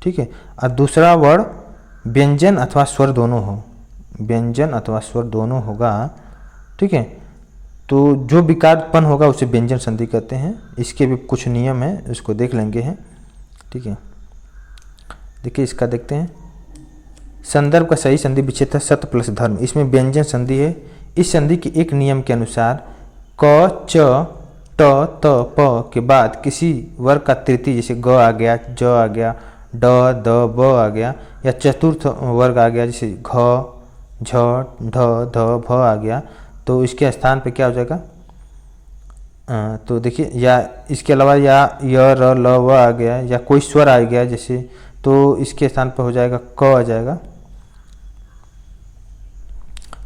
ठीक है, और दूसरा वर्ण व्यंजन अथवा स्वर दोनों होगा, ठीक है, तो जो विकार उत्पन्न होगा उसे व्यंजन संधि कहते हैं। इसके भी कुछ नियम हैं, उसको देख लेंगे हैं, ठीक है। देखिए इसका देखते हैं, संदर्भ का सही संधि विच्छेद है सत प्लस धर्म, इसमें व्यंजन संधि है। इस संधि के एक नियम के अनुसार क, च, ट, त, प के बाद किसी वर्ग का तृतीय, जैसे ग आ गया, ज आ गया, ड, द, ब आ गया, या चतुर्थ वर्ग आ गया जैसे घ, झ, ढ, ध, भ आ गया, तो इसके स्थान पे क्या हो जाएगा, तो देखिए या इसके अलावा या य, र, ल, व आ गया, या कोई स्वर आ गया जैसे, तो इसके स्थान पर हो जाएगा क आ जाएगा।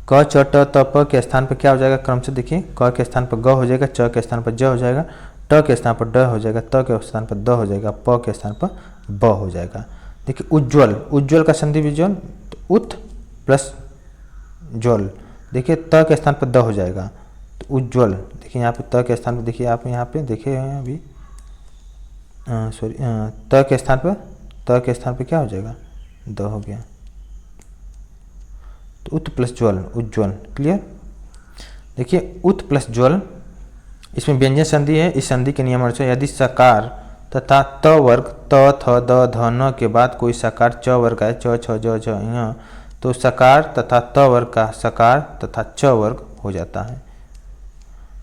क, च, ट, त, प के स्थान पर क्या हो जाएगा, क्रम से देखिए, क के स्थान पर ग हो जाएगा, च के स्थान पर ज हो जाएगा, ट के स्थान पर ड हो जाएगा, त के स्थान पर द हो जाएगा, प के स्थान पर ब हो जाएगा। देखिए उज्ज्वल का संधि विज्वल, तो उत प्लस ज्वल, देखिए त के स्थान पर द हो जाएगा, तो उज्ज्वल। देखिए यहाँ पे त के स्थान पर, देखिए आप यहाँ पे देखे हैं अभी, सॉरी, त के स्थान पर क्या हो जाएगा, द हो गया, तो उत प्लस ज्वल, उज्ज्वल। क्लियर। देखिए उत प्लस ज्वल, इसमें व्यंजन संधि है। इस संधि के नियम अनुसार यदि सकार तथा त वर्ग त, थ, द, ध, न के बाद कोई सकार च वर्ग आए, च, छ, ज, झ, ञ, तो सकार तथा त वर्ग का सकार तथा च वर्ग हो जाता है।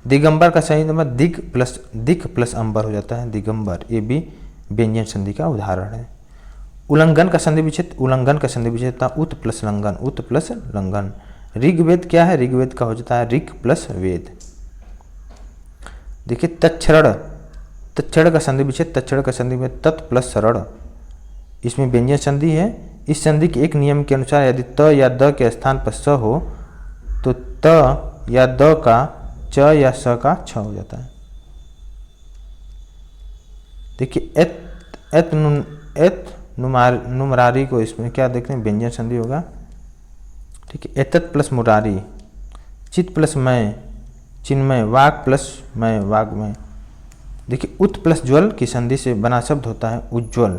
दिगंबर का सही नंबर दिक प्लस अंबर हो जाता है, दिगंबर। ये भी व्यंजन संधि का उदाहरण है। उल्लंघन का संधि विच्छेद था उत प्लस लंघन। ऋग्वेद क्या है, ऋग्वेद का हो जाता है ऋक प्लस वेद। देखिए तच्छरण का संधि विच्छेद, में तत् प्लस शरण, इसमें व्यंजन संधि है। इस संधि के एक नियम के अनुसार यदि त या द के स्थान पर स हो तो त या द का च या स का छ हो जाता है। देखिए एत नुमरारी को इसमें क्या देखते हैं, व्यंजन संधि होगा। ठीक है, एतत प्लस मुरारी, चित प्लस मैं चिन्मय, वाग प्लस मैं वाग्मय। देखिए उत प्लस ज्वल की संधि से बना शब्द होता है उज्ज्वल।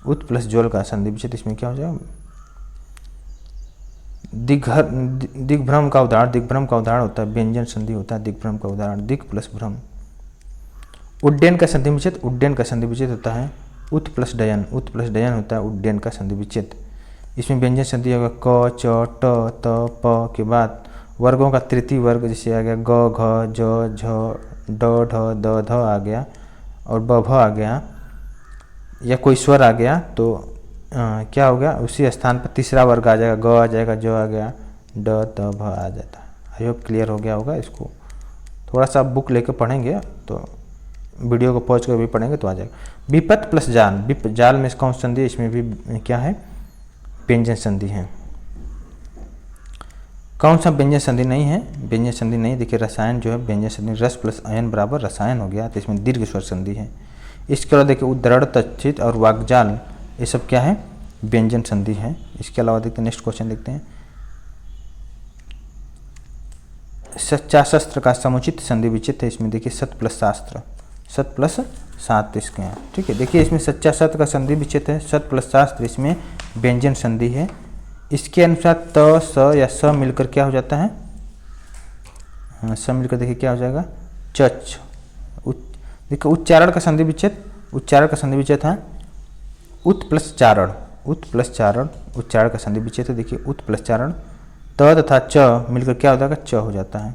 उत प्लस ज्वल का संधि विच्छेद इसमें क्या हो जाएगा, दिग्भ्रम का उदाहरण, दिग्भ्रम का उदाहरण होता है व्यंजन संधि होता है दिग्भ्रम का उदाहरण, दिक् प्लस भ्रम। उड्डयन का संधि विच्छेद, उड्डयन का संधि विच्छेद होता है उत प्लस डयन, उत प्लस डयन होता है उड्डयन का संधि विच्छेद। इसमें व्यंजन संधि होगा क च ट त प के बाद वर्गों का तृतीय वर्ग जैसे आ गया ग घ ज झ ड ढ द ध आ गया और ब भ आ गया या कोई स्वर आ गया तो क्या हो गया, उसी स्थान पर तीसरा वर्ग आ जाएगा, ग आ जाएगा, ज आ गया, ड त भ आ जाता है। आई होप क्लियर हो गया होगा। इसको थोड़ा सा बुक लेकर पढ़ेंगे तो वीडियो को पॉज कर भी पढ़ेंगे तो आ जाएगा। विपत प्लस जाल, विप जाल में कौन संधि है, इसमें भी क्या है, व्यंजन संधि है। कौन सा व्यंजन संधि नहीं है, व्यंजन संधि नहीं, देखिए रसायन जो है व्यंजन संधि, रस प्लस अयन बराबर रसायन हो गया तो इसमें दीर्घ स्वर संधि है। इसके अलावा देखिए उद्धरण तच्चित और वाग्जाल ये सब क्या है, व्यंजन संधि है। इसके अलावा देखते हैं नेक्स्ट क्वेश्चन देखते हैं, सच्चा शस्त्र का समुचित संधि विच्छेद है। इसमें देखिए सत प्लस शास्त्र, सत प्लस सात इसके हैं। ठीक है, देखिए इसमें सच्चा शस्त्र का संधि विच्छेद है, सत प्लस शास्त्र इसमें व्यंजन संधि है। इसके अनुसार त स या स मिलकर क्या हो जाता है, स मिलकर देखिए क्या हो जाएगा, चच। देखिए उच्चारण का संधि विच्छेद, उच्चारण का संधि विच्छेद है उत प्लस चारण, उत प्लस चारण उच्चारण का संधि विच्छेद है। देखिए उत प्लस चारण, त तथा च मिलकर क्या हो जाएगा, च हो जाता है।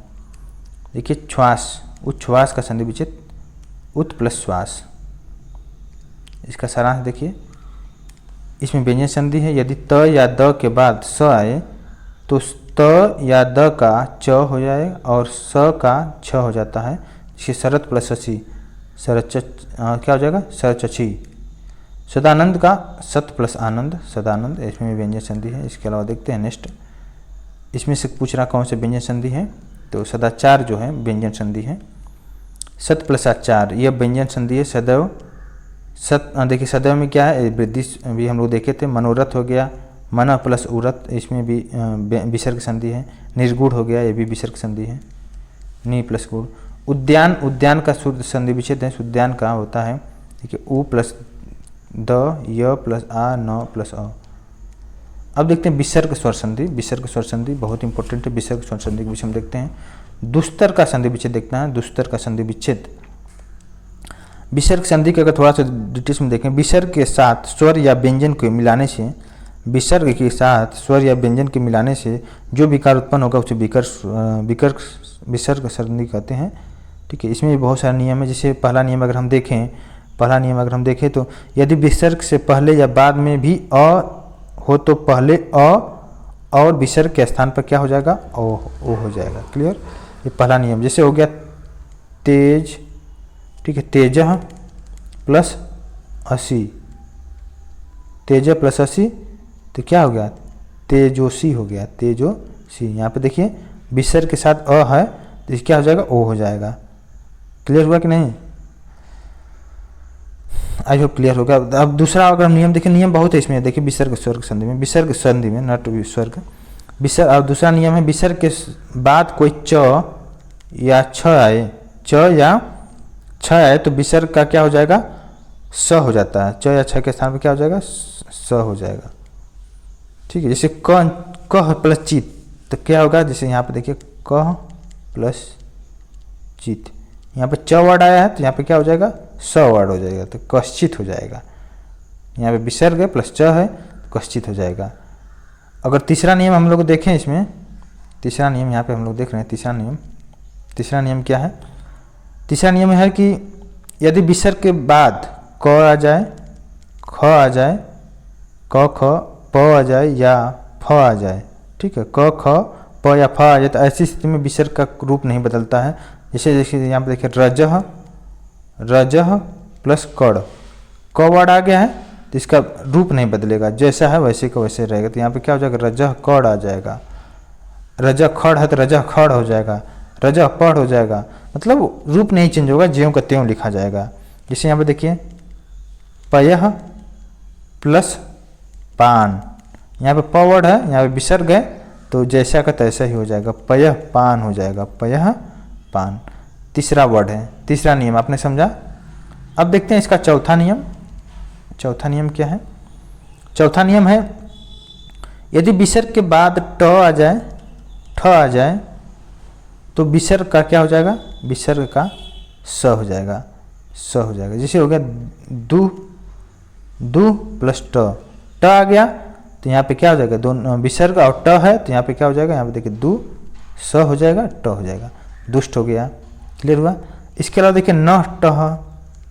देखिए श्वास, उच्छ्वास का संधि विच्छेद उत प्लस श्वास। इसका सारांश देखिए, इसमें व्यंजन संधि है। यदि त या द के बाद स आए तो त या द का च हो जाए और स का छ हो जाता है। इसके शरत प्लस शशि, शरच क्या हो जाएगा, सरचछी। सदानंद का सत प्लस आनंद, सदानंद, इसमें व्यंजन संधि है। इसके अलावा देखते हैं नेक्स्ट, इसमें से पूछ रहा कौन से व्यंजन संधि है, तो सदाचार जो है व्यंजन संधि है। सत प्लस आचार यह व्यंजन संधि है। सदैव, सत देखिए सदैव में क्या है, वृद्धि भी हम लोग देखे थे। मनोरथ हो गया, मन प्लस उरत, इसमें भी विसर्ग संधि है। निर्गुण हो गया, ये भी विसर्ग संधि है, नी प्लस गुण। उद्यान, उद्यान का शुद्ध संधि विच्छेद है, उद्यान का होता है देखिए उ प्लस द, य प्लस आ, न प्लस अ। अब देखते हैं विसर्ग स्वर संधि, विसर्ग स्वर संधि बहुत इंपॉर्टेंट है। विसर्ग स्वर संधि के विषय हम देखते हैं। दुस्तर का संधि विच्छेद देखना है, दुस्तर का संधि विच्छेद। विसर्ग संधि के अगर थोड़ा सा डिटेल्स में देखें, विसर्ग के साथ स्वर या व्यंजन को मिलाने से, विसर्ग के साथ स्वर या व्यंजन के मिलाने से जो विकार उत्पन्न होगा उसे विसर्ग संधि कहते हैं। ठीक है, इसमें भी बहुत सारे नियम है। जैसे पहला नियम अगर हम देखें तो यदि विसर्ग से पहले या बाद में भी अ हो तो पहले अ और विसर्ग के स्थान पर क्या हो जाएगा, ओ हो जाएगा। क्लियर, ये पहला नियम। जैसे हो गया तेज, ठीक है, तेज प्लस असी, तेज प्लस असी तो क्या हो गया, तेजोसी हो गया, तेजोसी। यहाँ पे देखिए विसर्ग के साथ अ है तो क्या हो जाएगा, ओ हो जाएगा। क्लियर हुआ कि नहीं, आई होप क्लियर होगा। अब दूसरा अगर हम नियम देखें, नियम बहुत है इसमें। देखिए विसर्ग स्वर्ग संधि में, विसर्ग संधि में नट विसर्ग, विसर्ग। और दूसरा नियम है विसर्ग के बाद कोई च या छ आए, च या छ आए तो विसर्ग का क्या हो जाएगा, स हो जाता है। च या छ के स्थान पर क्या हो जाएगा, स हो जाएगा। ठीक है, जैसे कह प्लस चित तो क्या होगा, जैसे यहाँ पे देखिए कह प्लस चित, यहाँ पे च वर्ड आया है तो यहाँ पे क्या हो जाएगा, स वर्ड हो जाएगा तो कश्चित हो जाएगा। यहाँ पे विसर्ग है प्लस च है तो कश्चित हो जाएगा। अगर तीसरा नियम हम लोग देखें, इसमें तीसरा नियम यहाँ पे हम लोग देख रहे हैं। तीसरा नियम क्या है, तीसरा नियम है कि यदि विसर्ग के बाद क आ जाए, ख आ जाए, क ख प आ जाए या फ आ जाए, ठीक है, क ख प या फ आ जाए तो ऐसी स्थिति में विसर्ग का रूप नहीं बदलता है। जैसे यहाँ पे देखिए रजह, रजह प्लस कड़, क वर्ड आ गया है तो इसका रूप नहीं बदलेगा, जैसा है वैसे का वैसे रहेगा। तो यहाँ पे क्या हो जाएगा, रजह कड़ आ जाएगा, रजह खड़ है तो रजह खड़ हो जाएगा, रजह पढ़ हो जाएगा, मतलब रूप नहीं चेंज होगा, ज्यों का त्यों लिखा जाएगा। जैसे यहाँ पे देखिए पयह प्लस पान, यहाँ पे प वर्ड है, यहाँ पे विसर्ग है, तो जैसा का तैसा ही हो जाएगा, पयह पान हो जाएगा, पयह पान। तीसरा वर्ड है, तीसरा नियम आपने समझा। अब देखते हैं इसका चौथा नियम। चौथा नियम क्या है? चौथा नियम है यदि विसर्ग के बाद ट आ जाए, ठ आ जाए, तो विसर्ग का क्या हो जाएगा, विसर्ग का स हो जाएगा, स हो जाएगा। जैसे हो गया दु, दु प्लस ट आ गया, तो यहाँ पे क्या हो जाएगा, दोनों विसर्ग और ट है, तो यहाँ पे क्या हो जाएगा, यहाँ पे देखिए दु स हो जाएगा, ट हो जाएगा, दुष्ट हो गया। क्लियर हुआ? इसके अलावा देखिए न ट,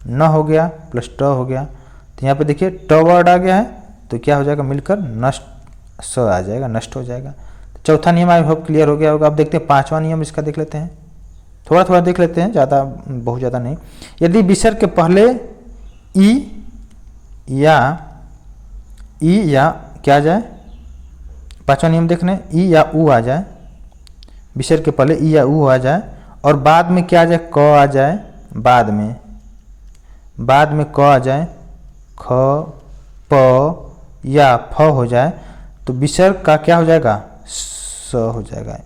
न हो गया प्लस ट हो गया, तो यहाँ पे देखिए ट वर्ड आ गया है, तो क्या हो जाएगा, मिलकर नष्ट स आ जाएगा, नष्ट हो जाएगा। तो चौथा नियम आई होप क्लियर हो गया होगा। अब देखते हैं पांचवा नियम, इसका देख लेते हैं, थोड़ा थोड़ा देख लेते हैं, ज़्यादा बहुत ज़्यादा नहीं। यदि विसर्ग के पहले ई या क्या आ जाए, पांचवा नियम देख लें, ई या ऊ आ जाए, विसर्ग के पहले ई या ऊ आ जाए, और बाद में क्या आ जाए, क आ जाए, बाद में क आ जाए, ख प या फ हो जाए, तो विसर्ग का क्या हो जाएगा, स हो जाएगा।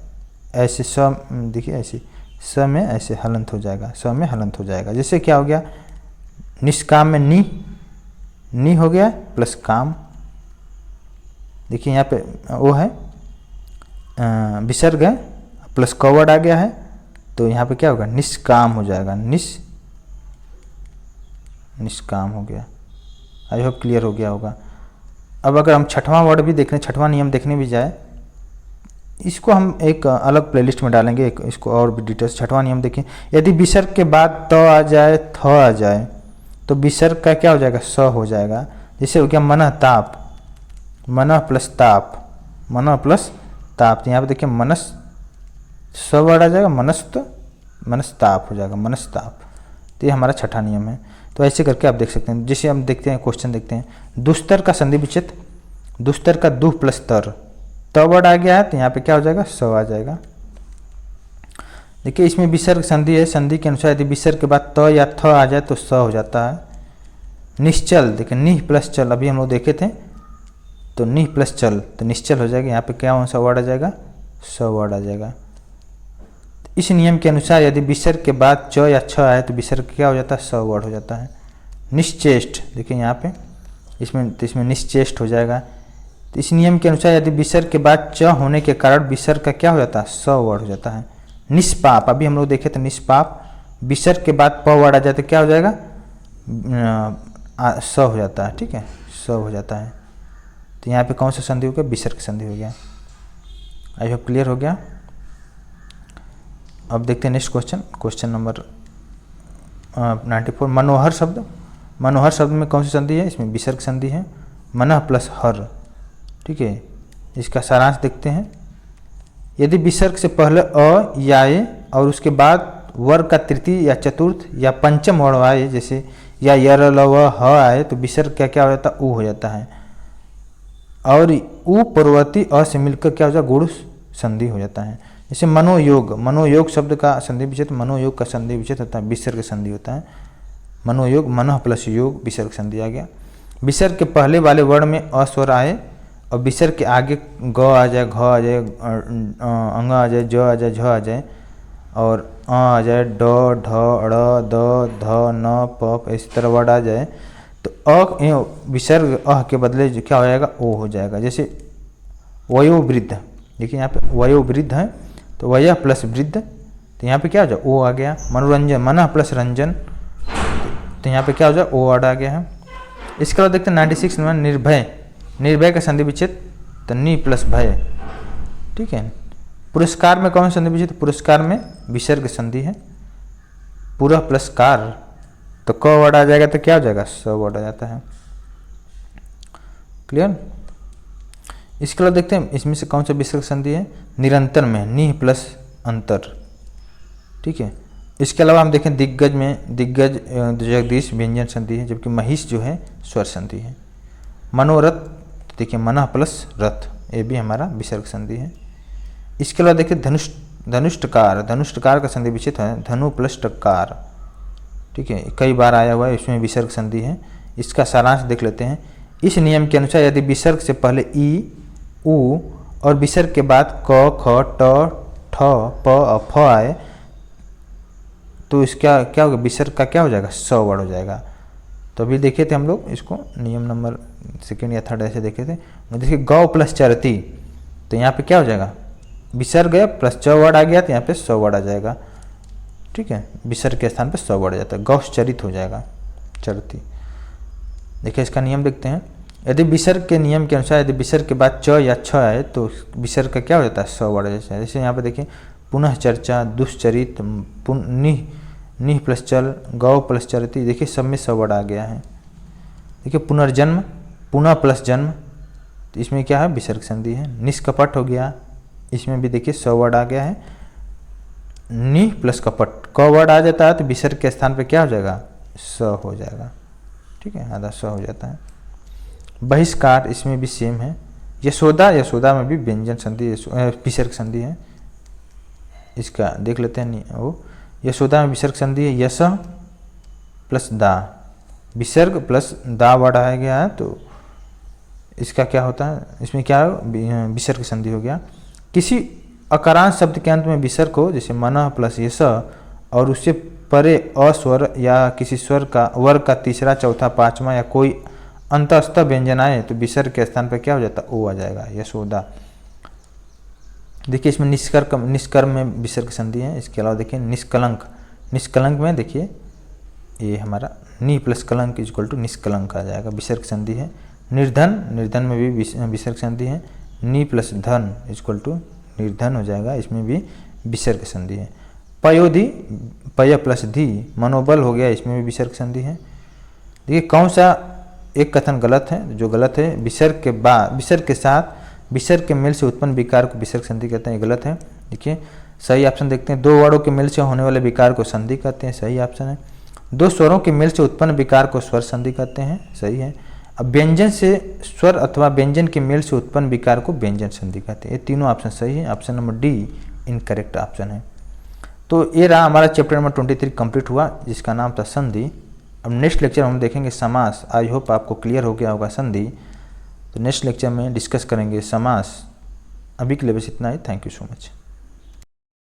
ऐसे स देखिए, ऐसे स में ऐसे हलंत हो जाएगा, स में हलंत हो जाएगा। जैसे क्या हो गया, निष्काम में नी हो गया प्लस काम। देखिए यहाँ पे वो है विसर्ग है प्लस क वर्ड आ गया है, तो यहाँ पे क्या होगा, निष्काम हो जाएगा, निष्काम हो गया। आई होप क्लियर हो गया होगा। अब अगर हम छठवां वर्ड भी देखने, छठवां नियम देखने भी जाए, इसको हम एक अलग प्लेलिस्ट में डालेंगे, इसको और भी डिटेल्स। छठवां नियम देखिए, यदि विसर्ग के बाद त आ जाए, थ आ जाए, तो विसर्ग का क्या हो जाएगा, स हो जाएगा। जैसे हो गया मनः ताप, मनः प्लस ताप, मनः प्लस ताप, तो यहाँ पे देखिए मनस स वर्ड आ जाएगा, मनस्ताप हो जाएगा, मनस्ताप। तो ये हमारा छठा नियम है। तो ऐसे करके आप देख सकते हैं। जैसे हम देखते हैं, क्वेश्चन देखते हैं, दुस्तर का संधि विच्छेद, दुस्तर का दुह प्लस तर, त वर्ड आ गया है, तो यहाँ पे क्या हो जाएगा, स आ जाएगा। देखिए इसमें विसर्ग संधि है, संधि के अनुसार यदि विसर्ग के बाद त या थ आ जाए तो स हो जाता है। निश्चल, देखिए निह प्लस चल, अभी हम लोग देखे थे, तो निह प्लस चल, तो निश्चल हो जाएगा। यहाँ पे क्या कौन सा वर्ड आ जाएगा, स वर्ड आ जाएगा। इस नियम के अनुसार यदि विसर्ग के बाद च या छ आए तो विसर्ग क्या हो जाता है, स वर्ड हो जाता है। निश्चेष्ट, देखिए यहाँ पे इसमें निश्चेष्ट हो जाएगा। तो इस नियम के अनुसार यदि विसर्ग के बाद च होने के कारण विसर्ग का क्या हो जाता है, स वर्ड हो जाता है। निष्पाप, अभी हम लोग देखे थे निष्पाप, विसर्ग के बाद प वर्ड आ जाए तो क्या हो जाएगा, स हो जाता है। ठीक है, स हो जाता है। तो यहाँ पे कौन सा संधि हो गया, विसर्ग संधि हो गया। आई होप क्लियर हो गया। अब देखते हैं नेक्स्ट क्वेश्चन, क्वेश्चन नंबर 94। मनोहर शब्द, मनोहर शब्द में कौन सी संधि है, इसमें विसर्ग संधि है, मनः प्लस हर। ठीक है, इसका सारांश देखते हैं। यदि विसर्ग से पहले अ या ए और उसके बाद वर्ग का तृतीय या चतुर्थ या पंचम वर्ण आए, जैसे या यर ल व ह आए, तो विसर्ग क्या हो जाता है, उ हो जाता है। और उ पूर्ववर्ती अ से मिलकर क्या हो जाता है, गुण संधि हो जाता है। जैसे मनोयोग, मनोयोग शब्द का संधि विच्छेद, मनोयोग का संधि विच्छेद होता है, विसर्ग संधि होता है। मनोयोग, मनः प्लस योग, विसर्ग संधि आ गया। विसर्ग के पहले वाले वर्ण में अ स्वर आए और विसर्ग के आगे ग आ जाए, घ आ जाए, अंग आ जाए, ज आ जाए, झ आ जाए, और आ जाए, ड ढ ड़ द ध न प, इसी तरह वर्ड आ जाए, तो अ विसर्ग अ के बदले जो क्या हो जाएगा, ओ हो जाएगा। जैसे वयोवृद्ध, देखिए यहाँ पे वयोवृद्ध है, तो वय प्लस वृद्ध, तो यहाँ पे क्या हो जाए, ओ आ गया। मनोरंजन, मनः प्लस रंजन, तो यहाँ पे क्या हो जाए, ओ वर्ड आ गया है। इसके बाद देखते हैं 96 नंबर, निर्भय, निर्भय का संधि विच्छेद, तो नि प्लस भय। ठीक है। पुरस्कार में कौन सा संधि विच्छेद, पुरस्कार में विसर्ग संधि है, पुरः प्लस कार, तो क वर्ड आ जाएगा, तो क्या हो जाएगा, स वर्ड आ जाता है। क्लियर। इसके बाद देखते हैं इसमें से कौन सा विसर्ग संधि है, निरंतर में निह प्लस अंतर। ठीक है। इसके अलावा हम देखें दिग्गज में, दिग्गज जगदीश व्यंजन संधि है, जबकि महिष जो है स्वर संधि है। मनोरथ, देखिए मनः प्लस रथ, ये भी हमारा विसर्ग संधि है। इसके अलावा देखिए धनुष्टकार, धनुष्टकार का संधि विच्छेद है धनु प्लस टकार, ठीक है, कई बार आया हुआ है, इसमें विसर्ग संधि है। इसका सारांश देख लेते हैं। इस नियम के अनुसार यदि विसर्ग से पहले ई, उ और विसर्ग के बाद क, ख, ट, ठ, प और फ आए तो इसका क्या होगा, विसर्ग का क्या हो जाएगा, स वर्ड हो जाएगा। तो अभी देखे थे हम लोग इसको, नियम नंबर 2 या 3 ऐसे देखे थे। देखिए गौ प्लस चरती, तो यहाँ पे क्या हो जाएगा, विसर्ग है प्लस च वर्ड आ गया तो यहाँ पे स वर्ड आ जाएगा, ठीक है, विसर्ग के स्थान पे स वर्ड आ जाता है, गौश्चरित हो जाएगा चरती। देखिए इसका नियम देखते हैं। यदि विसर्ग के नियम के अनुसार यदि विसर्ग के बाद च या छ आए तो विसर्ग का क्या हो जाता है, स वर्ड आ जाता है। जैसे यहाँ पे देखिए पुनः चर्चा, दुष्चरित, निह प्लस चल, गौ प्लस चरती, देखिए सब में स वर्ड आ गया है। देखिए पुनर्जन्म, पुनः प्लस जन्म, तो इसमें क्या है, विसर्ग संधि है। निष्कपट हो गया, इसमें भी देखिए स वर्ड आ गया है। निह प्लस कपट, क वर्ड आ जाता है तो विसर्ग के स्थान पे क्या हो जाएगा, स हो जाएगा, ठीक है, आधा स हो जाता है। बहिष्कार, इसमें भी सेम है। यशोदा, यशोदा में भी व्यंजन संधि विसर्ग संधि है। इसका देख लेते हैं वो, यशोदा में विसर्ग संधि है यश प्लस दा, विसर्ग प्लस दा वर्ड आ गया है तो इसका क्या होता है, इसमें क्या विसर्ग संधि हो गया। किसी अकारांत शब्द के अंत में विसर्ग हो, जैसे मनः प्लस यश और उससे परे अस्वर या किसी स्वर का वर्ग का तीसरा, चौथा, पांचवा या कोई अंतस्थ व्यंजन आए तो विसर्ग के स्थान पर क्या हो जाता है, ओ आ जाएगा, यशोदा। देखिए इसमें निष्कर्म में विसर्ग संधि है। इसके अलावा देखिए निष्कलंक, निष्कलंक में देखिए ये हमारा नि प्लस कलंक इक्वल टू निष्कलंक आ जाएगा, विसर्ग संधि है। निर्धन, निर्धन में भी विसर्ग संधि है। नि प्लस धन इक्वल टू निर्धन हो जाएगा, इसमें भी विसर्ग संधि है। पयोधि, पय प्लस धी, मनोबल हो गया, इसमें भी विसर्ग संधि है। देखिए कौन सा एक कथन गलत है, जो गलत है विसर्ग के बाद, विसर्ग के साथ विसर्ग के मेल से उत्पन्न विकार को विसर्ग संधि कहते हैं, ये गलत है। देखिए सही ऑप्शन देखते हैं, 2 वर्डों के मेल से होने वाले विकार को संधि कहते हैं, सही ऑप्शन है। 2 स्वरों के मेल से उत्पन्न विकार को स्वर संधि कहते हैं, सही है। अब व्यंजन से स्वर अथवा व्यंजन के मेल से उत्पन्न विकार को व्यंजन संधि कहते हैं, ये तीनों ऑप्शन सही है। Option number D incorrect option है। तो ये रहा हमारा चैप्टर नंबर 23 कंप्लीट हुआ, जिसका नाम था संधि। अब नेक्स्ट लेक्चर हम देखेंगे समास। आई होप आपको क्लियर हो गया होगा संधि, तो नेक्स्ट लेक्चर में डिस्कस करेंगे समास। अभी के लिए बस इतना ही। Thank you so much.